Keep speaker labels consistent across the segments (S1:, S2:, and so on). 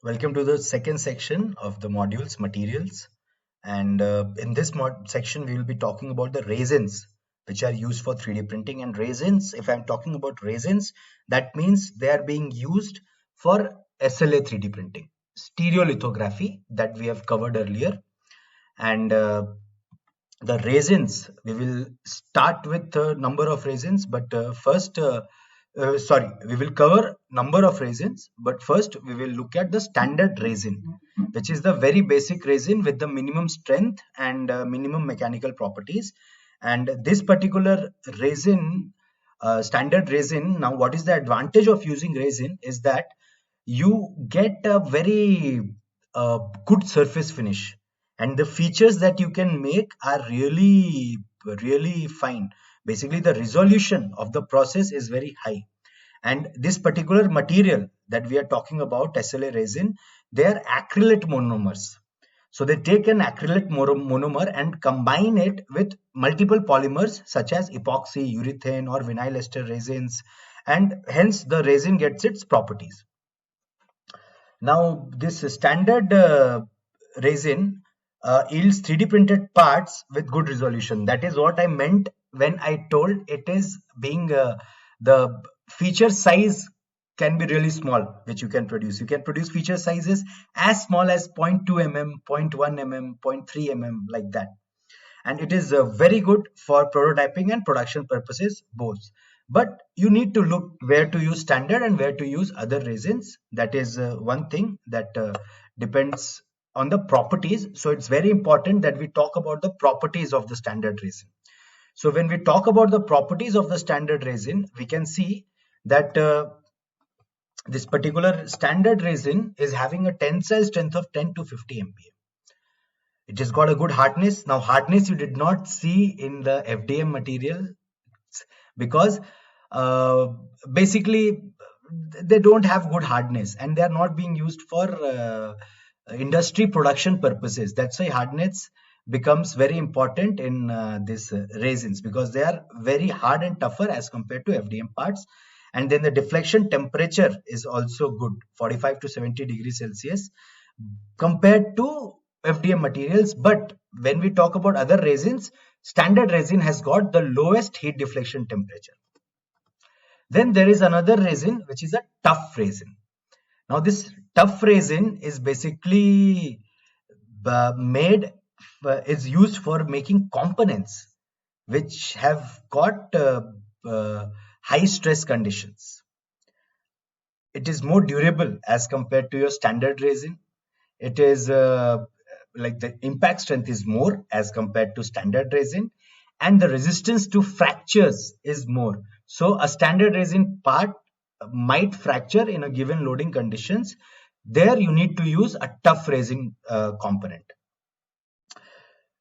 S1: Welcome to the second section of the modules materials. And in this section, we will be talking about the resins which are used for 3D printing. And resins, if I'm talking about resins, that means they are being used for SLA 3D printing, stereolithography that we have covered earlier. And the resins, we will start with a number of resins, but we will cover number of resins, but first we will look at the standard resin, which is the very basic resin with the minimum strength and minimum mechanical properties. And this particular resin, standard resin, now what is the advantage of using resin is that you get a very good surface finish, and the features that you can make are really fine. Basically, the resolution of the process is very high. And this particular material that we are talking about, SLA resin, they are acrylate monomers. So they take an acrylate monomer and combine it with multiple polymers such as epoxy, urethane, or vinyl ester resins, and hence the resin gets its properties. Now, this standard resin yields 3D printed parts with good resolution. That is what I meant when I told it is being the feature size can be really small, which you can produce. You can produce feature sizes as small as 0.2 mm, 0.1 mm, 0.3 mm, like that. And it is very good for prototyping and production purposes both. But you need to look where to use standard and where to use other resins. That is one thing that depends on the properties. So it's very important that we talk about the properties of the standard resin. So when we talk about the properties of the standard resin, we can see that this particular standard resin is having a tensile strength of 10 to 50 MPa. It has got a good hardness. Now, hardness you did not see in the FDM material because basically they don't have good hardness and they are not being used for industry production purposes. That's why hardness becomes very important in these resins, because they are very hard and tougher as compared to FDM parts. And then the deflection temperature is also good, 45 to 70 degrees Celsius compared to FDM materials. But when we talk about other resins, standard resin has got the lowest heat deflection temperature. Then there is another resin which is a tough resin. Now this tough resin is basically is used for making components which have got high stress conditions. It is more durable as compared to your standard resin. It is like the impact strength is more as compared to standard resin, and the resistance to fractures is more. So a standard resin part might fracture in a given loading conditions. There you need to use a tough resin component.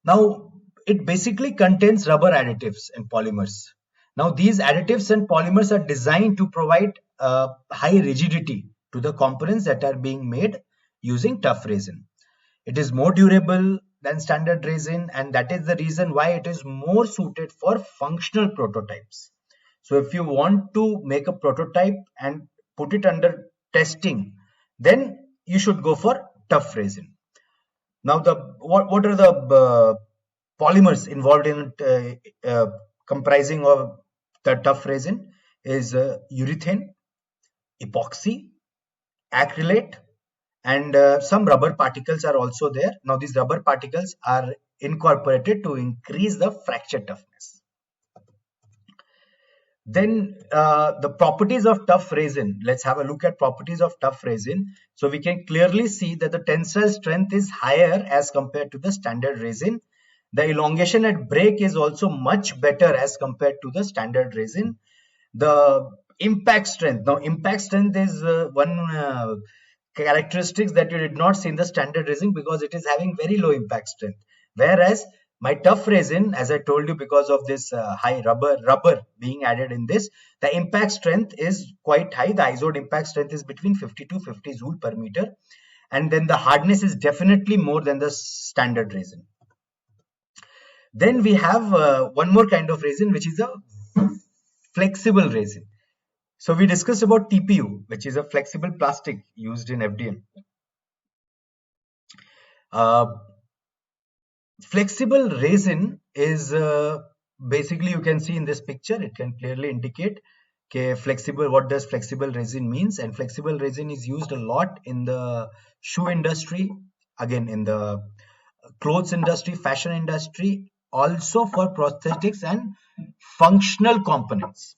S1: Now it basically contains rubber additives and polymers. Now these additives and polymers are designed to provide high rigidity to the components that are being made using tough resin. It is more durable than standard resin, and that is the reason why it is more suited for functional prototypes. So if you want to make a prototype and put it under testing, then you should go for tough resin. Now what are the polymers involved in comprising of the tough resin is urethane, epoxy, acrylate, and some rubber particles are also there. Now these rubber particles are incorporated to increase the fracture toughness. Then the properties of tough resin. Let's have a look at properties of tough resin. So we can clearly see that the tensile strength is higher as compared to the standard resin. The elongation at break is also much better as compared to the standard resin. The impact strength. Now impact strength is one characteristics that you did not see in the standard resin, because it is having very low impact strength, whereas my tough resin, as I told you, because of this high rubber being added in this, the impact strength is quite high. The isode impact strength is between 50 to 50 joule per meter, and then the hardness is definitely more than the standard resin. Then we have one more kind of resin, which is a flexible resin. So we discussed about TPU, which is a flexible plastic used in FDM. Uh, Flexible resin is basically, you can see in this picture, it can clearly indicate flexible, what does flexible resin means. And flexible resin is used a lot in the shoe industry, again in the clothes industry, fashion industry, also for prosthetics and functional components.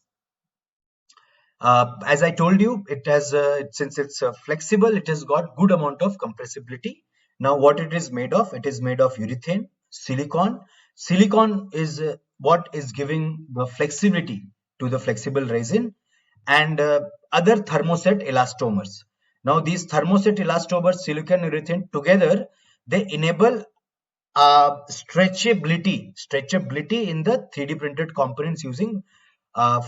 S1: As I told you, it has since it's flexible, it has got good amount of compressibility. Now, what it is made of? It is made of urethane, silicon. Silicon is what is giving the flexibility to the flexible resin, and other thermoset elastomers. Now, these thermoset elastomers, silicon, urethane together, they enable stretchability in the 3D printed components using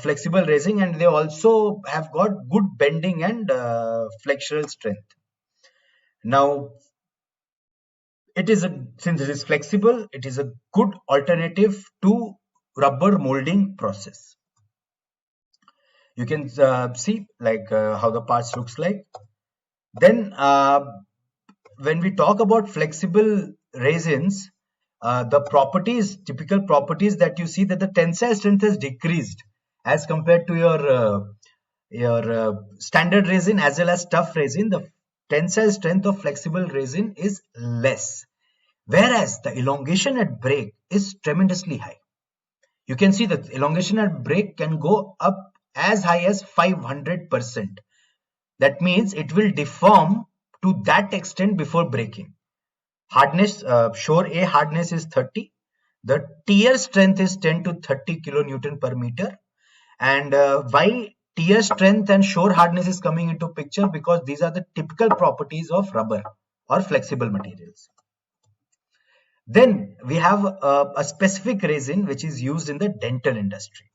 S1: flexible resin, and they also have got good bending and flexural strength. Now, since it is flexible, it is a good alternative to rubber molding process. You can see like how the parts looks like. Then when we talk about flexible resins, the typical properties that you see, that the tensile strength has decreased as compared to your standard resin as well as tough resin. The tensile strength of flexible resin is less, whereas the elongation at break is tremendously high. You can see that elongation at break can go up as high as 500%. That means it will deform to that extent before breaking. Hardness, shore A hardness is 30. The tear strength is 10 to 30 kilonewton per meter. And why tear strength and shore hardness is coming into picture? Because these are the typical properties of rubber or flexible materials. Then we have a specific resin which is used in the dental industry.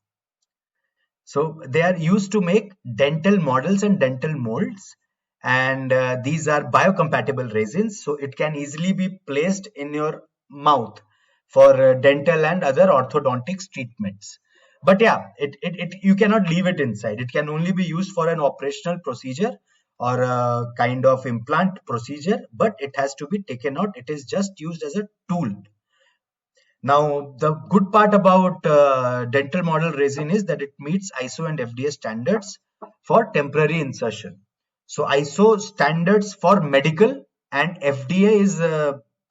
S1: So they are used to make dental models and dental molds, and these are biocompatible resins, so it can easily be placed in your mouth for dental and other orthodontics treatments. But yeah, you cannot leave it inside. It can only be used for an operational procedure or a kind of implant procedure, but it has to be taken out. It is just used as a tool. Now, the good part about dental model resin is that it meets ISO and FDA standards for temporary insertion. So, ISO standards for medical, and FDA is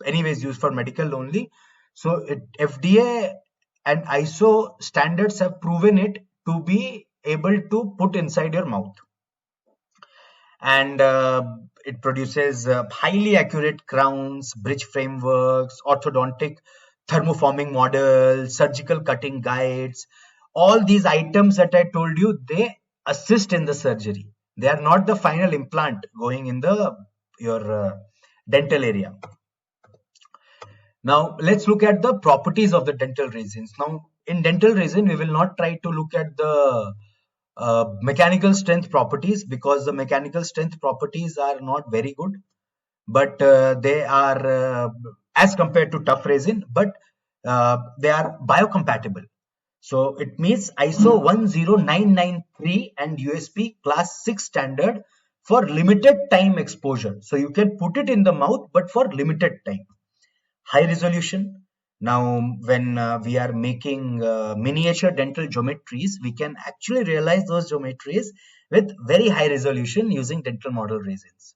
S1: anyways used for medical only. So, FDA and ISO standards have proven it to be able to put inside your mouth. And it produces highly accurate crowns, bridge frameworks, orthodontic thermoforming models, surgical cutting guides. All these items that I told you, they assist in the surgery. They are not the final implant going in your dental area. Now let's look at the properties of the dental resins. Now in dental resin, we will not try to look at the mechanical strength properties, because the mechanical strength properties are not very good, but they are as compared to tough resin, but they are biocompatible. So it means ISO 10993 and USP class 6 standard for limited time exposure. So you can put it in the mouth, but for limited time. High resolution. Now, when we are making miniature dental geometries, we can actually realize those geometries with very high resolution using dental model resins.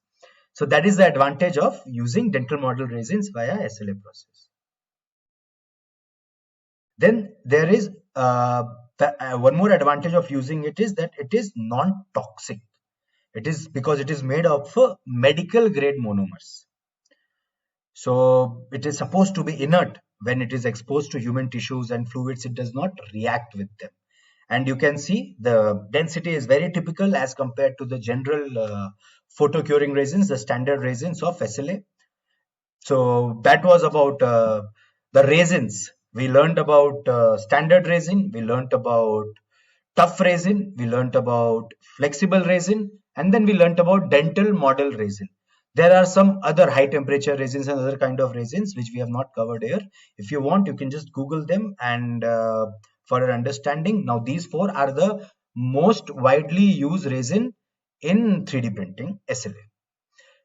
S1: So that is the advantage of using dental model resins via SLA process. Then there is one more advantage of using it is that it is non-toxic. It is because it is made of medical grade monomers. So it is supposed to be inert. When it is exposed to human tissues and fluids, it does not react with them. And you can see the density is very typical as compared to the general photo curing resins, the standard resins of SLA. So that was about the resins. We learned about standard resin, we learned about tough resin, we learned about flexible resin, and then we learned about dental model resin. There are some other high temperature resins and other kind of resins which we have not covered here. If you want, you can just Google them and for your understanding. Now these four are the most widely used resin in 3D printing SLA.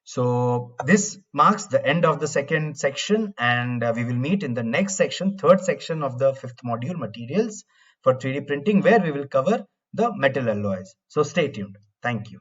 S1: So this marks the end of the second section, and we will meet in the next section, third section of the fifth module, materials for 3D printing, where we will cover the metal alloys. So stay tuned. Thank you.